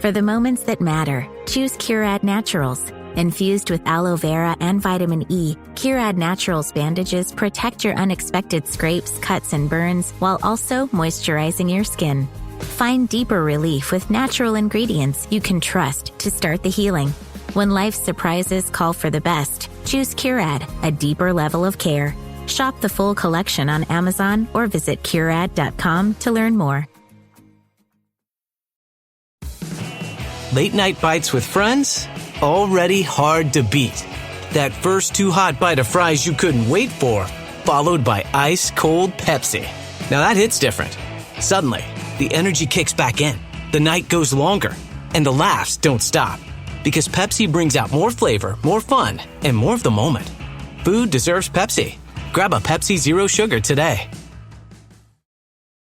For the moments that matter, choose Curad Naturals. Infused with aloe vera and vitamin E, Curad Naturals bandages protect your unexpected scrapes, cuts, and burns while also moisturizing your skin. Find deeper relief with natural ingredients you can trust to start the healing. When life's surprises call for the best, choose Curad, a deeper level of care. Shop the full collection on Amazon or visit Curad.com to learn more. Late night bites with friends? Already hard to beat. That first too hot bite of fries you couldn't wait for, followed by ice cold Pepsi. Now that hits different. Suddenly, the energy kicks back in, the night goes longer, and the laughs don't stop. Because Pepsi brings out more flavor, more fun, and more of the moment. Food deserves Pepsi. Grab a Pepsi Zero Sugar today.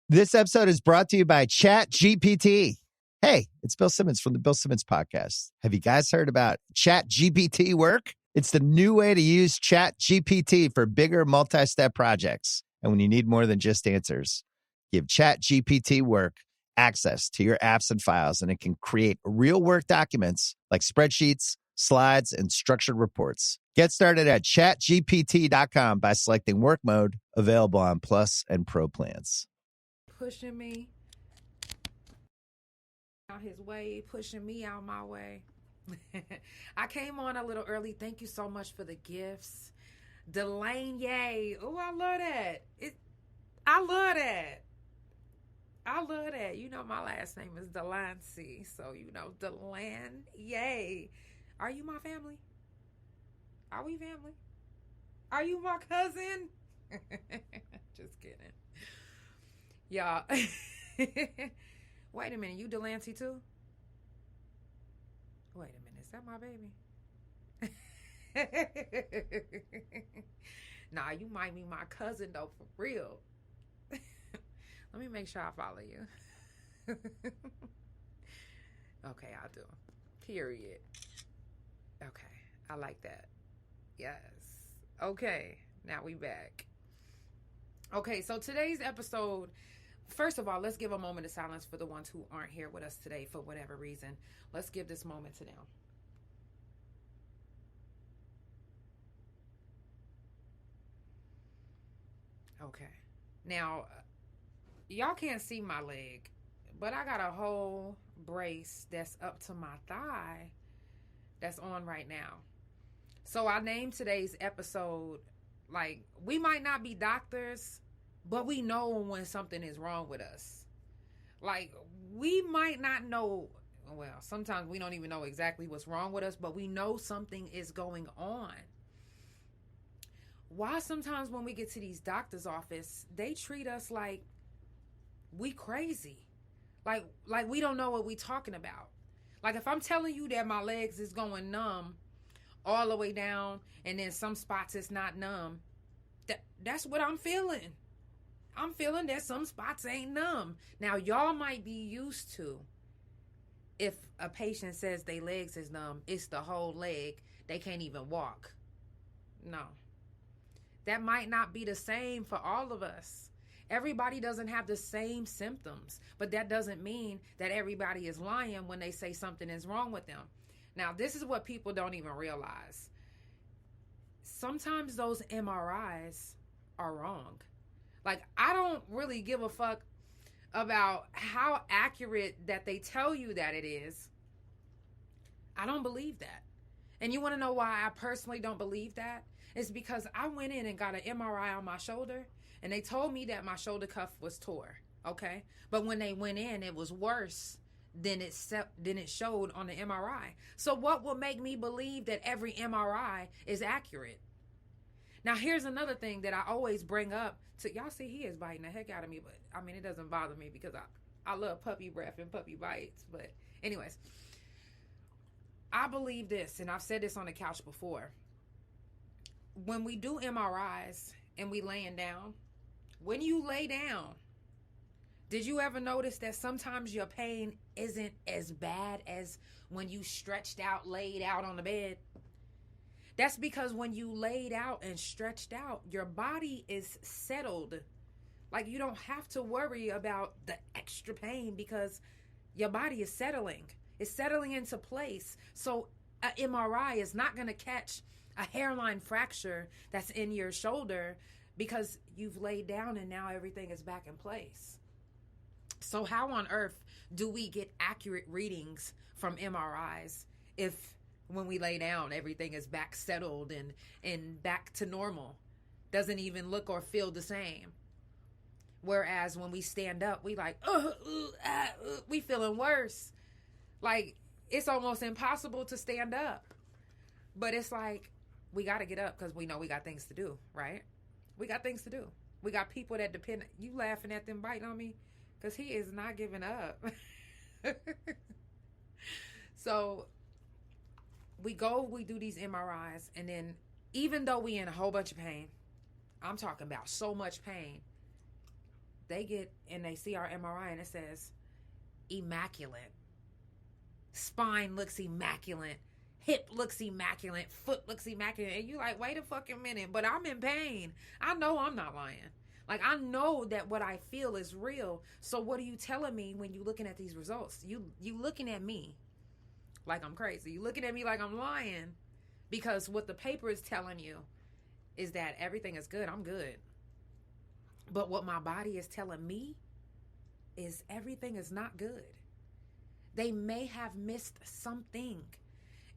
This episode is brought to you by ChatGPT. Hey, it's Bill Simmons from the Bill Simmons Podcast. Have you guys heard about ChatGPT work? It's the new way to use ChatGPT for bigger multi-step projects. And when you need more than just answers, give ChatGPT work access to your apps and files, and it can create real work documents like spreadsheets, slides, and structured reports. Get started at chatgpt.com by selecting work mode, available on Plus and Pro plans. Pushing me out his way, pushing me out my way. I came on a little early. Thank you so much for the gifts. Delane, yay. Oh, I love that. I love that. I love that. You know, my last name is Delancey. So, you know, Delan, yay. Are you my family? Are we family? Are you my cousin? Just kidding. Y'all. Wait a minute. You Delancey too? Wait a minute. Is that my baby? Nah, you might be my cousin though, for real. Let me make sure I follow you. Okay, I'll do. Period. Okay, I like that. Yes. Okay, now we back. Okay, so today's episode, first of all, let's give a moment of silence for the ones who aren't here with us today for whatever reason. Let's give this moment to them. Okay. Now, y'all can't see my leg, but I got a whole brace that's up to my thigh that's on right now. So I named today's episode, like, we might not be doctors, but we know when something is wrong with us. Like, we might not know, well, sometimes we don't even know exactly what's wrong with us, but we know something is going on. Why sometimes when we get to these doctor's office, they treat us like we crazy. Like we don't know what we talking about. Like if I'm telling you that my legs is going numb all the way down and then some spots it's not numb, that's what I'm feeling. I'm feeling that some spots ain't numb. Now y'all might be used to, if a patient says their legs is numb, it's the whole leg. They can't even walk. No. That might not be the same for all of us. Everybody doesn't have the same symptoms, but that doesn't mean that everybody is lying when they say something is wrong with them. Now, this is what people don't even realize. Sometimes those MRIs are wrong. Like, I don't really give a fuck about how accurate that they tell you that it is. I don't believe that. And you want to know why I personally don't believe that? It's because I went in and got an MRI on my shoulder, and they told me that my shoulder cuff was tore, okay? But when they went in, it was worse than it showed on the MRI. So what will make me believe that every MRI is accurate? Now, here's another thing that I always bring up to y'all. See, he is biting the heck out of me, but I mean, it doesn't bother me because I love puppy breath and puppy bites. But anyways, I believe this, and I've said this on the couch before. When we do MRIs and we laying down, when you lay down, did you ever notice that sometimes your pain isn't as bad as when you stretched out, laid out on the bed? That's because when you laid out and stretched out, your body is settled. Like, you don't have to worry about the extra pain because your body is settling. It's settling into place. So an MRI is not going to catch a hairline fracture that's in your shoulder because you've laid down and now everything is back in place. So how on earth do we get accurate readings from MRIs if when we lay down everything is back settled and back to normal? Doesn't even look or feel the same. Whereas when we stand up, we like, we feeling worse. Like, it's almost impossible to stand up. But it's like, we got to get up because we know we got things to do, right? We got things to do. We got people that depend. You laughing at them biting on me? Because he is not giving up. So, we do these MRIs. And then, even though we in a whole bunch of pain, I'm talking about so much pain, they get and they see our MRI and it says immaculate. Spine looks immaculate. Hip looks immaculate. Foot looks immaculate. And you like, wait a fucking minute, but I'm in pain. I know I'm not lying. Like, I know that what I feel is real. So what are you telling me when you looking at these results? You looking at me like I'm crazy. You looking at me like I'm lying because what the paper is telling you is that everything is good. I'm good. But what my body is telling me is everything is not good. They may have missed something.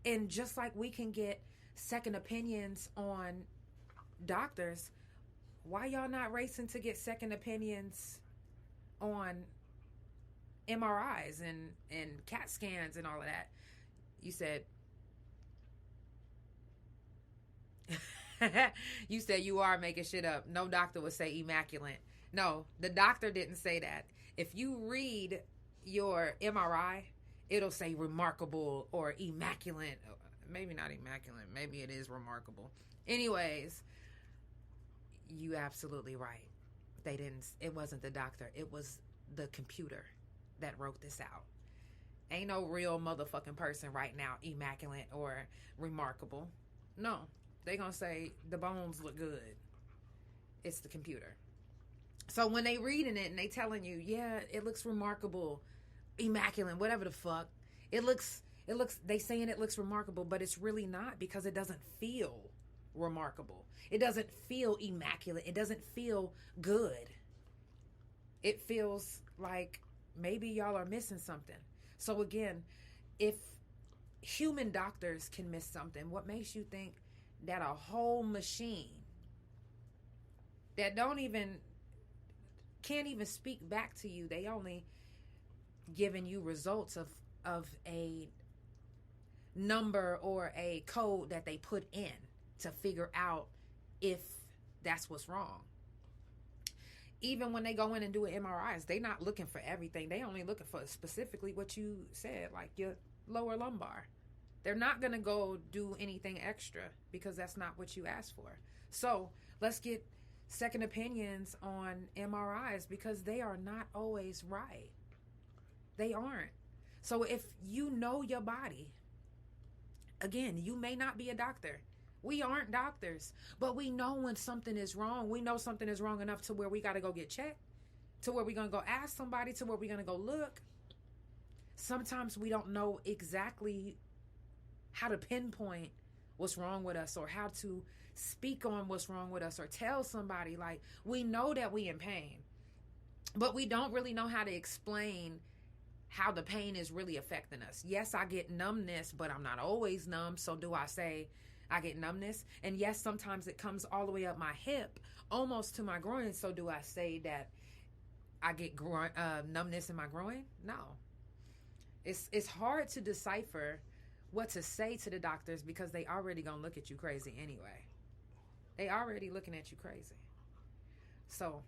And just like we can get second opinions on doctors, why y'all not racing to get second opinions on MRIs and CAT scans and all of that? You said, you said you are making shit up. No doctor would say immaculate. No, the doctor didn't say that. If you read your MRI, it'll say remarkable or immaculate. Maybe not immaculate. Maybe it is remarkable. Anyways, you absolutely right. It wasn't the doctor. It was the computer that wrote this out. Ain't no real motherfucking person right now immaculate or remarkable. No. They gonna say the bones look good. It's the computer. So when they reading it and they telling you, yeah, it looks remarkable, immaculate, whatever the fuck, it looks, they saying it looks remarkable, but it's really not because it doesn't feel remarkable. It doesn't feel immaculate. It doesn't feel good. It feels like maybe y'all are missing something. So again, if human doctors can miss something, what makes you think that a whole machine that can't even speak back to you, they only giving you results of a number or a code that they put in to figure out if that's what's wrong. Even when they go in and do MRIs, they not looking for everything. They only looking for specifically what you said, like your lower lumbar. They're not going to go do anything extra because that's not what you asked for. So let's get second opinions on MRIs because they are not always right. They aren't. So if you know your body, again, you may not be a doctor. We aren't doctors, but we know when something is wrong. We know something is wrong enough to where we got to go get checked, to where we're going to go ask somebody, to where we're going to go look. Sometimes we don't know exactly how to pinpoint what's wrong with us or how to speak on what's wrong with us or tell somebody. Like, we know that we in pain, but we don't really know how to explain how the pain is really affecting us. Yes, I get numbness, but I'm not always numb. So do I say I get numbness? And yes, sometimes it comes all the way up my hip, almost to my groin. So do I say that I get numbness in my groin? No. It's hard to decipher what to say to the doctors because they already gonna look at you crazy anyway. They already looking at you crazy. So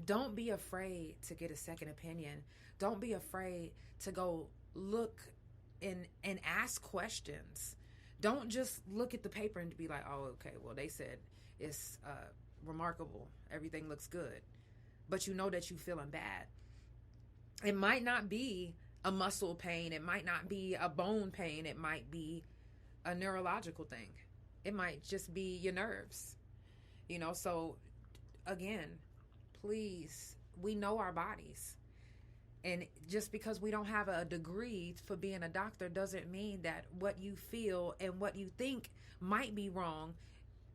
don't be afraid to get a second opinion. Don't be afraid to go look and ask questions. Don't just look at the paper and be like, oh, okay, well, they said it's remarkable. Everything looks good. But you know that you feeling bad. It might not be a muscle pain. It might not be a bone pain. It might be a neurological thing. It might just be your nerves. So again, please, we know our bodies. And just because we don't have a degree for being a doctor doesn't mean that what you feel and what you think might be wrong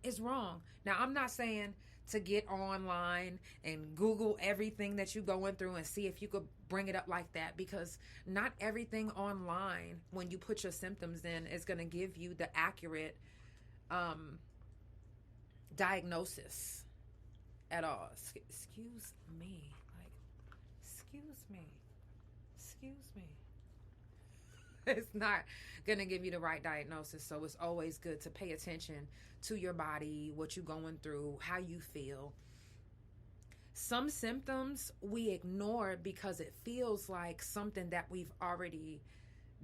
is wrong. Now, I'm not saying to get online and Google everything that you're going through and see if you could bring it up like that, because not everything online, when you put your symptoms in, is going to give you the accurate diagnosis at all. Excuse me. It's not going to give you the right diagnosis. So it's always good to pay attention to your body, what you're going through, how you feel. Some symptoms we ignore because it feels like something that we've already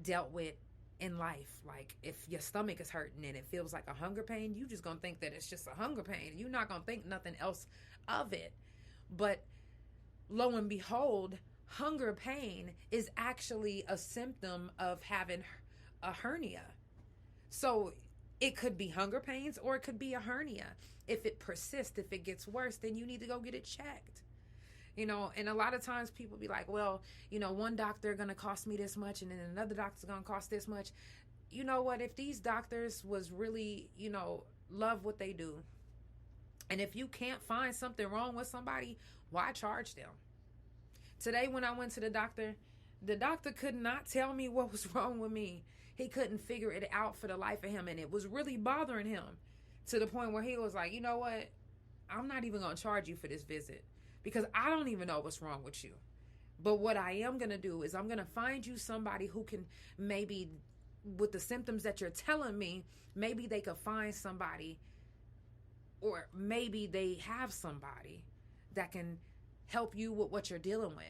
dealt with in life. Like if your stomach is hurting and it feels like a hunger pain, you just going to think that it's just a hunger pain. You're not going to think nothing else of it. But lo and behold, hunger pain is actually a symptom of having a hernia. So it could be hunger pains or it could be a hernia. If it persists, if it gets worse, then you need to go get it checked. You know, and a lot of times people be like, well, you know, one doctor going to cost me this much and then another doctor's going to cost this much. You know what? If these doctors was really, you know, love what they do, and if you can't find something wrong with somebody, why charge them? Today when I went to the doctor could not tell me what was wrong with me. He couldn't figure it out for the life of him, and it was really bothering him to the point where he was like, you know what? I'm not even going to charge you for this visit because I don't even know what's wrong with you. But what I am going to do is I'm going to find you somebody who can maybe, with the symptoms that you're telling me, maybe they could find somebody, or maybe they have somebody that can help you with what you're dealing with.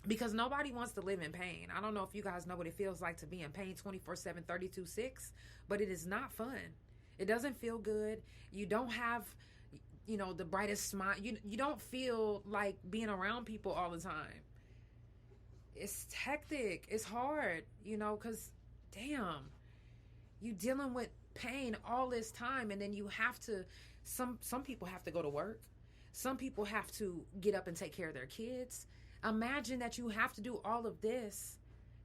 Because nobody wants to live in pain. I don't know if you guys know what it feels like to be in pain 24/7, 32/6, but it is not fun. It doesn't feel good. You don't have, you know, the brightest smile. You don't feel like being around people all the time. It's hectic. It's hard, you know, because damn, you dealing with pain all this time, and then you have to, some people have to go to work. Some people have to get up and take care of their kids. Imagine that you have to do all of this.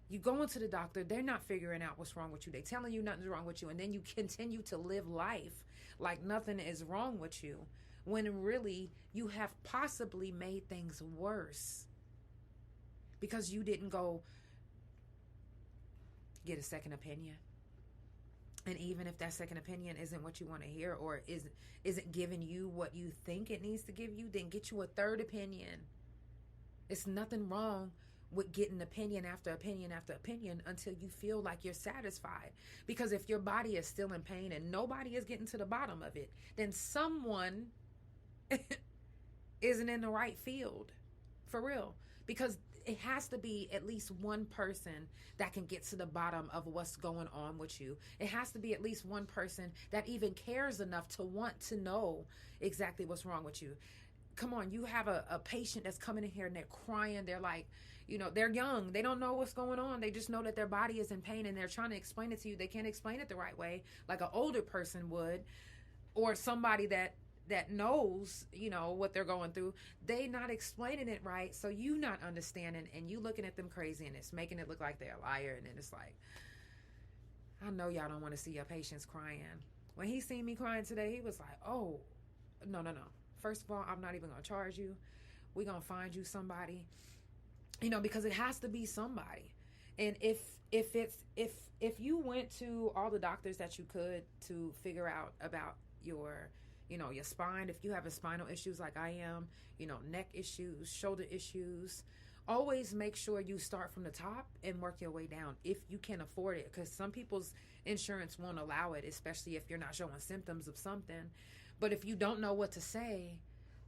You go into the doctor, they're not figuring out what's wrong with you. They're telling you nothing's wrong with you. And then you continue to live life like nothing is wrong with you, when really you have possibly made things worse because you didn't go get a second opinion. And even if that second opinion isn't what you want to hear, or isn't giving you what you think it needs to give you, then get you a third opinion. It's nothing wrong with getting opinion after opinion after opinion until you feel like you're satisfied. Because if your body is still in pain and nobody is getting to the bottom of it, then someone isn't in the right field. For real. Because it has to be at least one person that can get to the bottom of what's going on with you. It has to be at least one person that even cares enough to want to know exactly what's wrong with you. Come on, you have a patient that's coming in here and they're crying. They're like, you know, they're young. They don't know what's going on. They just know that their body is in pain and they're trying to explain it to you. They can't explain it the right way like an older person would, or somebody that knows, you know, what they're going through. They not explaining it right, so you not understanding, and you looking at them crazy, and it's making it look like they're a liar. And then it's like, I know y'all don't want to see your patients crying. When he seen me crying today, he was like, oh, no. First of all, I'm not even going to charge you. We're going to find you somebody, you know, because it has to be somebody. And if you went to all the doctors that you could to figure out about your, you know, your spine, if you have spinal issues like I am, you know, neck issues, shoulder issues, always make sure you start from the top and work your way down if you can afford it, because some people's insurance won't allow it, especially if you're not showing symptoms of something. But if you don't know what to say,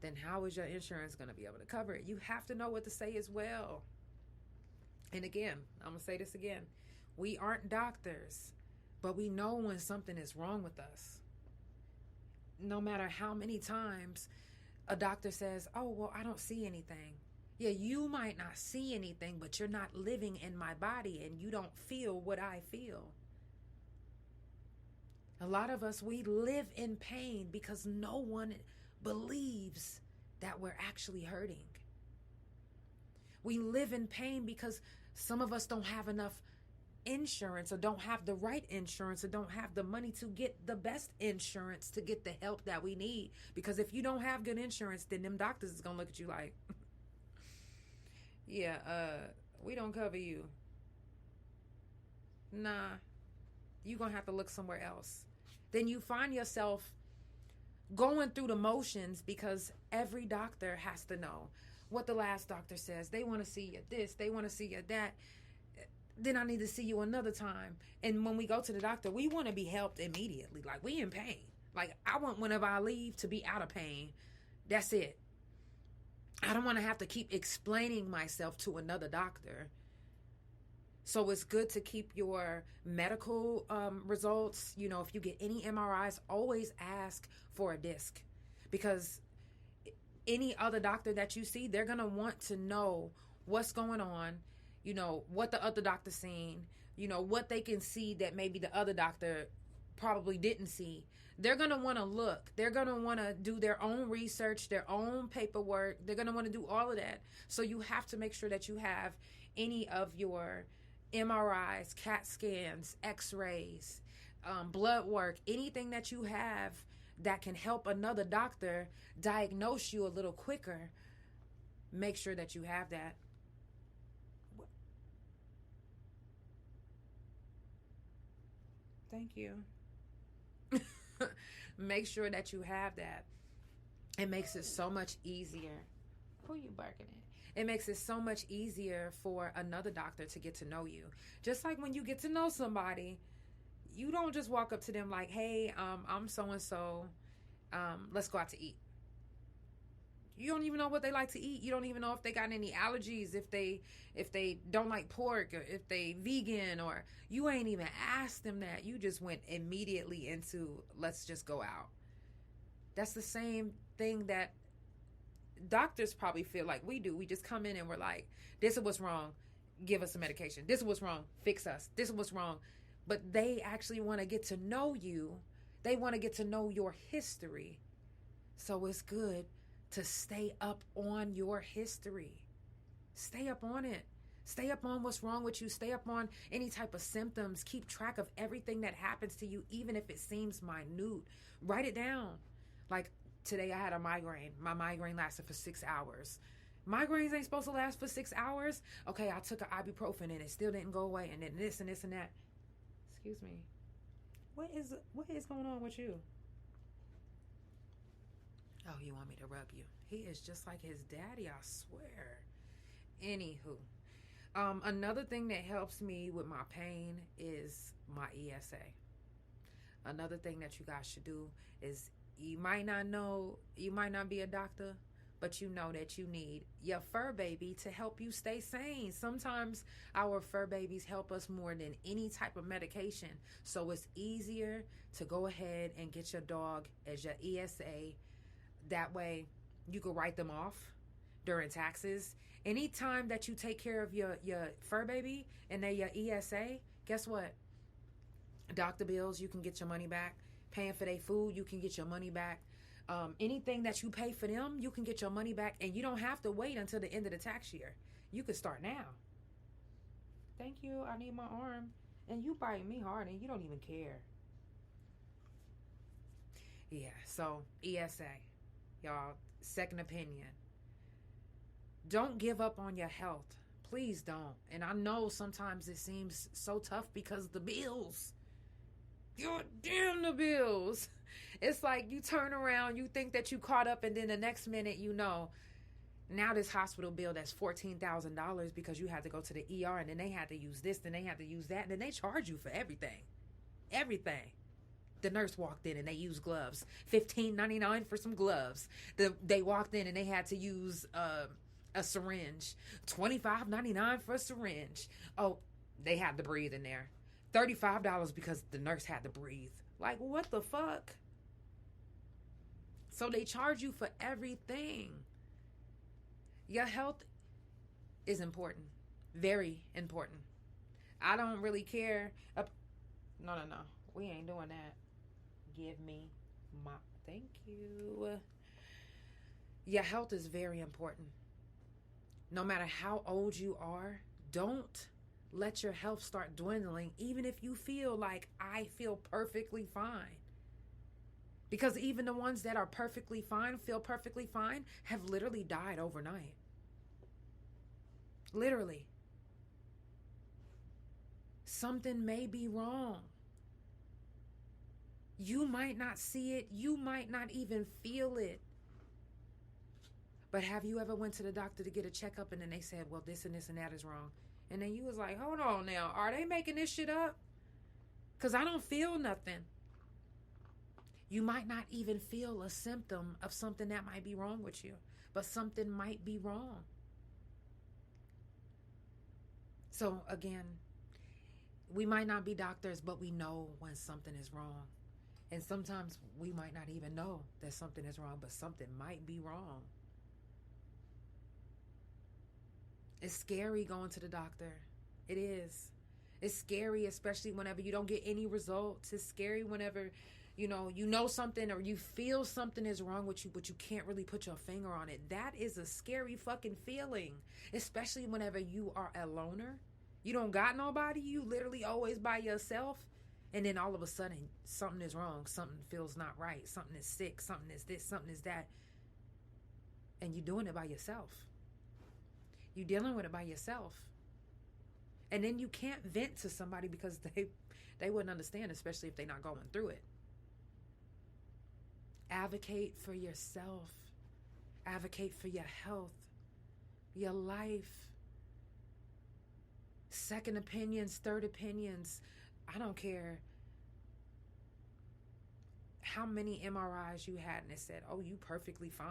then how is your insurance going to be able to cover it? You have to know what to say as well. And again, I'm going to say this again. We aren't doctors, but we know when something is wrong with us. No matter how many times a doctor says, oh, well, I don't see anything. Yeah, you might not see anything, but you're not living in my body and you don't feel what I feel. A lot of us, we live in pain because no one believes that we're actually hurting. We live in pain because some of us don't have enough insurance, or don't have the right insurance, or don't have the money to get the best insurance to get the help that we need. Because if you don't have good insurance, then them doctors is gonna look at you like, yeah, we don't cover you. Nah, you gonna have to look somewhere else. Then you find yourself going through the motions because every doctor has to know what the last doctor says. They want to see you this, they want to see you that. Then I need to see you another time. And when we go to the doctor, we want to be helped immediately. Like, we in pain. Like, I want whenever I leave to be out of pain. That's it. I don't want to have to keep explaining myself to another doctor. So it's good to keep your medical results. You know, if you get any MRIs, always ask for a disc. Because any other doctor that you see, they're going to want to know what's going on. You know, what the other doctor's seen, you know, what they can see that maybe the other doctor probably didn't see. They're going to want to look. They're going to want to do their own research, their own paperwork. They're going to want to do all of that. So you have to make sure that you have any of your MRIs, CAT scans, x-rays, blood work, anything that you have that can help another doctor diagnose you a little quicker. Make sure that you have that. Thank you. Make sure that you have that. It makes it so much easier. Who you barking at? It makes it so much easier for another doctor to get to know you. Just like when you get to know somebody, you don't just walk up to them like, hey, I'm so-and-so. Let's go out to eat. You don't even know what they like to eat. You don't even know if they got any allergies, if they don't like pork, or if they vegan, or you ain't even asked them that. You just went immediately into, let's just go out. That's the same thing that doctors probably feel like we do. We just come in and we're like, this is what's wrong. Give us some medication. This is what's wrong. Fix us. This is what's wrong. But they actually want to get to know you. They want to get to know your history. So it's good to stay up on your history. Stay up on it. Stay up on what's wrong with you. Stay up on any type of symptoms. Keep track of everything that happens to you, even if it seems minute. Write it down. Like today I had a migraine. My migraine lasted for 6 hours. Migraines ain't supposed to last for 6 hours. Okay, I took an ibuprofen and it still didn't go away. And then this and this and that. Excuse me. What is going on with you? Oh, you want me to rub you? He is just like his daddy, I swear. Anywho, another thing that helps me with my pain is my ESA. Another thing that you guys should do is, you might not be a doctor, but you know that you need your fur baby to help you stay sane. Sometimes our fur babies help us more than any type of medication. So it's easier to go ahead and get your dog as your ESA. That way you can write them off during taxes. Anytime that you take care of your fur baby and they're your ESA, guess what? Doctor bills, you can get your money back. Paying for their food, you can get your money back. Anything that you pay for them, you can get your money back. And you don't have to wait until the end of the tax year. You can start now. Thank you. I need my arm. And you biting me hard and you don't even care. Yeah, so ESA. Y'all, second opinion. Don't give up on your health. Please don't. And I know sometimes it seems so tough because the bills. God damn the bills. It's like you turn around, you think that you caught up, and then the next minute you know, now this hospital bill that's $14,000 because you had to go to the ER, and then they had to use this, then they had to use that, and then they charge you for everything. Everything. The nurse walked in and they used gloves. $15.99 for some gloves. They walked in and they had to use a syringe. $25.99 for a syringe. Oh, they had to breathe in there. $35 because the nurse had to breathe. Like, what the fuck? So they charge you for everything. Your health is important. Very important. I don't really care. No. We ain't doing that. Give me my... Thank you. Your health is very important. no matter how old you are, don't let your health start dwindling, even if you feel like I feel perfectly fine. Because even the ones that are perfectly fine, feel perfectly fine, have literally died overnight. Literally. Something may be wrong. You might not see it. You might not even feel it. But have you ever went to the doctor to get a checkup and then they said, well, this and this and that is wrong? And then you was like, hold on now. Are they making this shit up? Because I don't feel nothing. You might not even feel a symptom of something that might be wrong with you, but something might be wrong. So again, we might not be doctors, but we know when something is wrong. And sometimes we might not even know that something is wrong, but something might be wrong. It's scary going to the doctor. It is. It's scary, especially whenever you don't get any results. It's scary whenever, you know something or you feel something is wrong with you, but you can't really put your finger on it. That is a scary fucking feeling, especially whenever you are a loner. You don't got nobody. You literally always by yourself. And then all of a sudden, something is wrong. Something feels not right. Something is sick. Something is this. Something is that. And you're doing it by yourself. You're dealing with it by yourself. And then you can't vent to somebody because they wouldn't understand, especially if they're not going through it. Advocate for yourself. Advocate for your health, your life. Second opinions, third opinions. I don't care how many MRIs you had and it said, oh, you perfectly fine.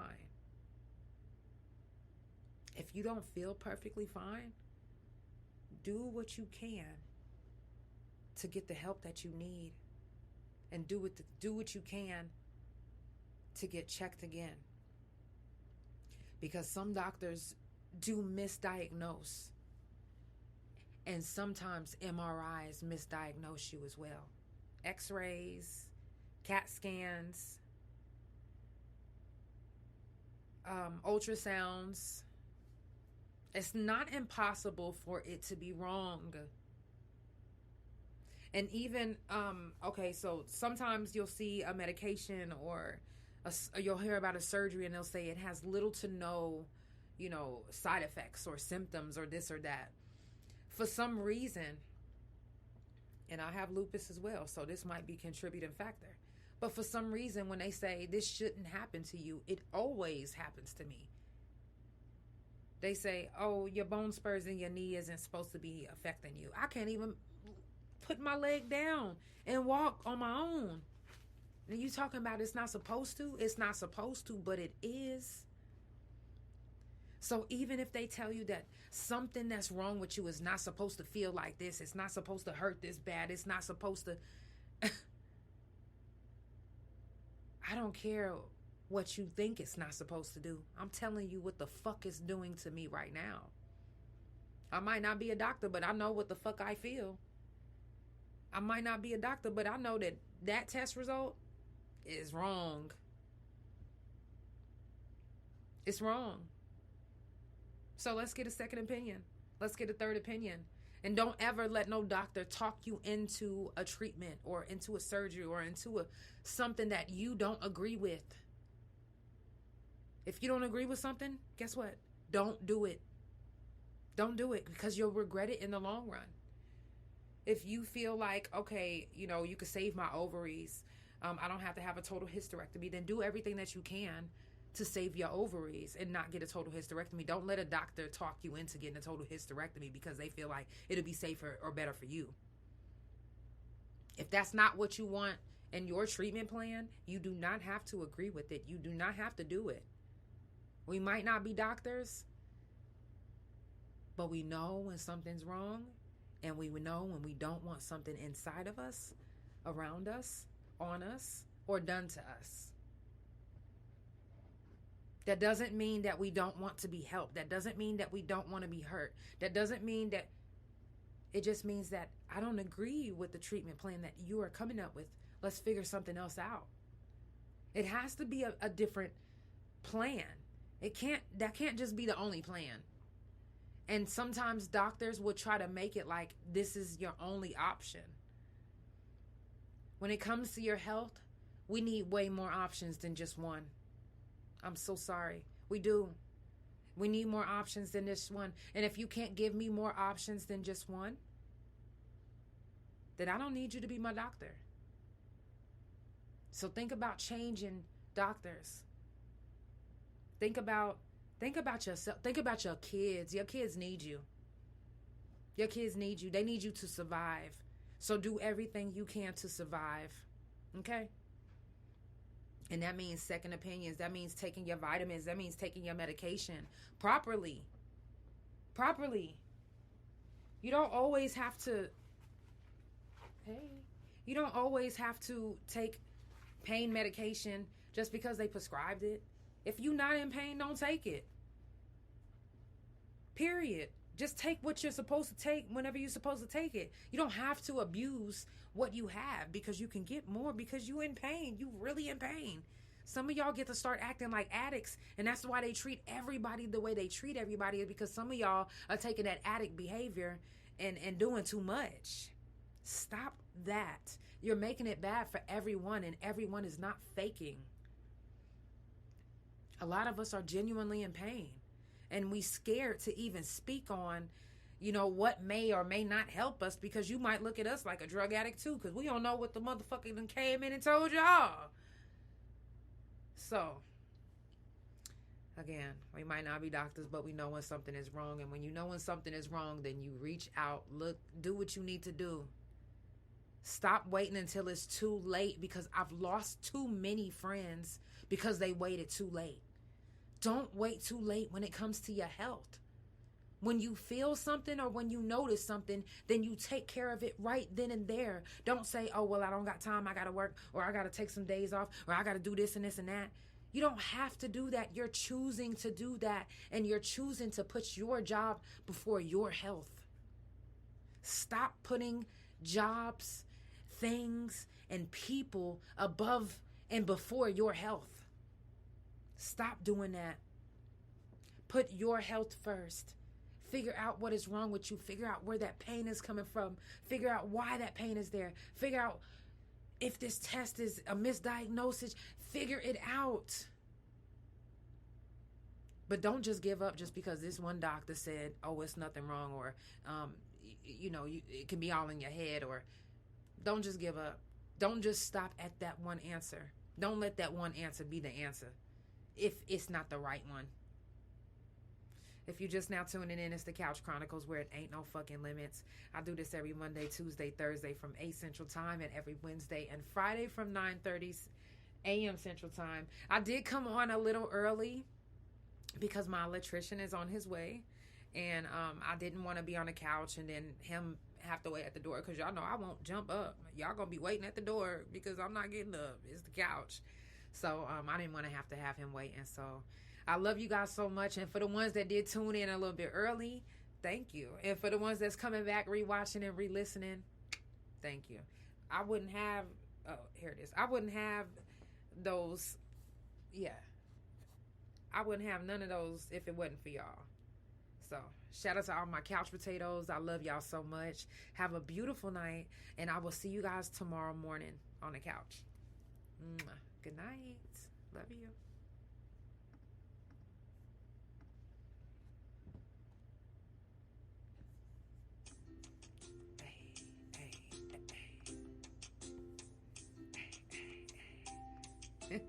If you don't feel perfectly fine, do what you can to get the help that you need, and do what you can to get checked again. Because some doctors do misdiagnose, and sometimes MRIs misdiagnose you as well. X-rays, CAT scans, ultrasounds. It's not impossible for it to be wrong. And even, so sometimes you'll see a medication or you'll hear about a surgery and they'll say it has little to no, side effects or symptoms or this or that. For some reason, and I have lupus as well, so this might be a contributing factor. But for some reason, when they say this shouldn't happen to you, it always happens to me. They say, oh, your bone spurs in your knee isn't supposed to be affecting you. I can't even put my leg down and walk on my own. And you talking about it's not supposed to? It's not supposed to, but it is. So even if they tell you that something that's wrong with you is not supposed to feel like this, it's not supposed to hurt this bad, it's not supposed to... I don't care what you think it's not supposed to do. I'm telling you what the fuck it's doing to me right now. I might not be a doctor, but I know what the fuck I feel. I might not be a doctor, but I know that test result is wrong. It's wrong. So let's get a second opinion. Let's get a third opinion. And don't ever let no doctor talk you into a treatment or into a surgery or into something that you don't agree with. If you don't agree with something, guess what? Don't do it. Don't do it, because you'll regret it in the long run. If you feel like, okay, you could save my ovaries, I don't have to have a total hysterectomy, then do everything that you can to save your ovaries and not get a total hysterectomy. Don't let a doctor talk you into getting a total hysterectomy because they feel like it'll be safer or better for you. If that's not what you want in your treatment plan, you do not have to agree with it. You do not have to do it. We might not be doctors, but we know when something's wrong, and we know when we don't want something inside of us, around us, on us, or done to us. That doesn't mean that we don't want to be helped. That doesn't mean that we don't want to be hurt. That doesn't mean that... It just means that I don't agree with the treatment plan that you are coming up with. Let's figure something else out. It has to be a different plan. That can't just be the only plan. And sometimes doctors will try to make it like this is your only option. When it comes to your health, we need way more options than just one. I'm so sorry. We do. We need more options than this one. And if you can't give me more options than just one, then I don't need you to be my doctor. So think about changing doctors. Think about yourself. Think about your kids. Your kids need you. Your kids need you. They need you to survive. So do everything you can to survive. Okay? And that means second opinions. That means taking your vitamins. That means taking your medication properly. You don't always have to take pain medication just because they prescribed it. If you're not in pain, don't take it. Period. Just take what you're supposed to take whenever you're supposed to take it. You don't have to abuse what you have because you can get more because you're in pain. You really in pain. Some of y'all get to start acting like addicts, and that's why they treat everybody the way they treat everybody, is because some of y'all are taking that addict behavior and doing too much. Stop that. You're making it bad for everyone, and everyone is not faking. A lot of us are genuinely in pain. And we scared to even speak on, what may or may not help us, because you might look at us like a drug addict too, because we don't know what the motherfucker done came in and told y'all. So, again, we might not be doctors, but we know when something is wrong. And when you know when something is wrong, then you reach out, look, do what you need to do. Stop waiting until it's too late, because I've lost too many friends because they waited too late. Don't wait too late when it comes to your health. When you feel something or when you notice something, then you take care of it right then and there. Don't say, oh, well, I don't got time. I got to work, or I got to take some days off, or I got to do this and this and that. You don't have to do that. You're choosing to do that, and you're choosing to put your job before your health. Stop putting jobs, things, and people above and before your health. Stop doing that. Put your health first. Figure out what is wrong with you. Figure out where that pain is coming from. Figure out why that pain is there. Figure out if this test is a misdiagnosis. Figure it out. But don't just give up just because this one doctor said, oh, it's nothing wrong, or, it can be all in your head, or don't just give up. Don't just stop at that one answer. Don't let that one answer be the answer if it's not the right one. If you're just now tuning in, it's the Couch Chronicles, where it ain't no fucking limits. I do this every Monday, Tuesday, Thursday from 8 Central Time, and every Wednesday and Friday from 9:30 a.m. Central Time. I did come on a little early because my electrician is on his way, and I didn't want to be on the couch and then him have to wait at the door, because y'all know I won't jump up. Y'all gonna be waiting at the door because I'm not getting up. It's the couch. So I didn't want to have him wait. And so I love you guys so much. And for the ones that did tune in a little bit early, thank you. And for the ones that's coming back, rewatching and re-listening, thank you. I wouldn't have, here it is. I wouldn't have those, I wouldn't have none of those if it wasn't for y'all. So shout out to all my couch potatoes. I love y'all so much. Have a beautiful night. And I will see you guys tomorrow morning on the couch. Mwah. Good night. Love you. Hey.